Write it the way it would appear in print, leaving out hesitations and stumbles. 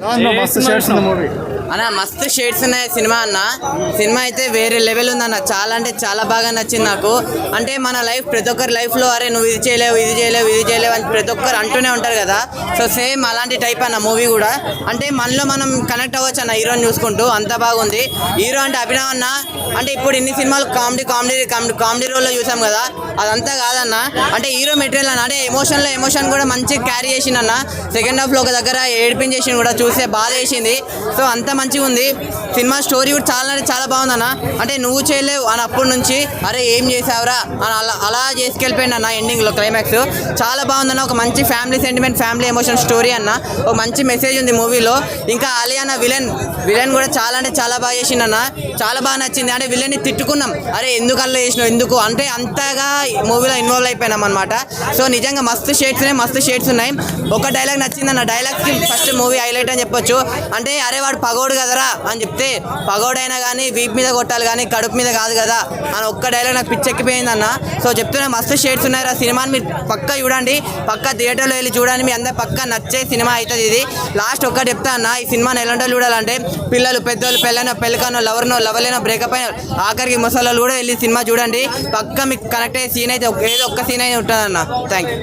అన్న మస్తు షేడ్స్ ఉన్నాయి సినిమా అన్న. సినిమా అయితే వేరే లెవెల్ ఉందన్న. చాలా అంటే చాలా బాగా నచ్చింది నాకు. అంటే మన లైఫ్ ప్రతి ఒక్కరి లైఫ్లో అరే నువ్వు ఇది చేయలేవు ఇది చేయలేవు ఇది చేయలేవు అని ప్రతి ఒక్కరు అంటూనే ఉంటారు కదా. సో సేమ్ అలాంటి టైప్ అన్న మూవీ కూడా. అంటే మనలో మనం కనెక్ట్ అవ్వచ్చు అన్న హీరోని చూసుకుంటూ. అంత బాగుంది. హీరో అంటే అభినవ్ అన్న. అంటే ఇప్పుడు ఇన్ని సినిమాలు కామెడీ రోల్లో చూసాం కదా, అదంతా కాదన్న. అంటే హీరో మెటీరియల్ అన్న. అంటే ఎమోషన్ కూడా మంచి క్యారీ చేసిందన్న. సెకండ్ హాఫ్లో ఒక దగ్గర ఏడిపించేసి కూడా చూస్తే బాధ వేసింది. సో అంత మంచిగా ఉంది సినిమా. స్టోరీ కూడా చాలా అంటే చాలా బాగుందన్న. అంటే నువ్వు చేయలేవు అని అప్పటి నుంచి అరే ఏం చేసావురా అని అలా చేసుకెళ్ళిపోయింది అన్న. ఎండింగ్లో క్లైమాక్స్ చాలా బాగుందన్న. ఒక మంచి family sentiment, family emotion story అన్న. ఒక మంచి మెసేజ్ ఉంది మూవీలో. ఇంకా అలియానా విలన్ కూడా చాలా అంటే చాలా బాగా చేసిందన్న. చాలా బాగా నచ్చింది. అంటే విలన్ని తిట్టుకున్నాం, అరే ఎందుకు అలా చేసినావు ఎందుకు అంటే అంతగా మూవీలో ఇన్వాల్వ్ అయిపోయినాం అనమాట. సో నిజంగా మస్తు షేడ్స్ ఉన్నాయి. ఒక డైలాగ్ నచ్చిందన్న. డైలాగ్స్కి ఫస్ట్ మూవీ హైలైట్ అని చెప్పొచ్చు. అంటే అరే వాడు పగోడు కదరా అని చెప్తే, పగోడైనా కానీ వీప్ మీద కొట్టాలి కానీ కడుపు మీద కాదు కదా అని ఒక్క డైలాగ్ నాకు పిచ్చెక్కిపోయిందన్న. సో చెప్తున్నా మస్తు షేడ్స్ ఉన్నాయి. ఆ సినిమాని మీరు పక్కా చూడండి, పక్కా థియేటర్లో వెళ్ళి చూడండి. మీ అందరూ పక్కా నచ్చే సినిమా అవుతుంది ఇది. లాస్ట్ ఒక్కటి చెప్తా అన్న, ఈ సినిమాని ఎలాంటి చూడాలంటే పిల్లలు, పెద్దోళ్ళు, పెళ్ళకనో లవర్లేనో బ్రేకప్ అయిన ఆఖరికి ముసలోళ్ళు కూడా వెళ్ళి సినిమా చూడండి. పక్కా మీకు కనెక్ట్ అయ్యే సీన్ అయితే ఏదో ఒక్క సీన్ అయితే ఉంటుందన్న. Thank you.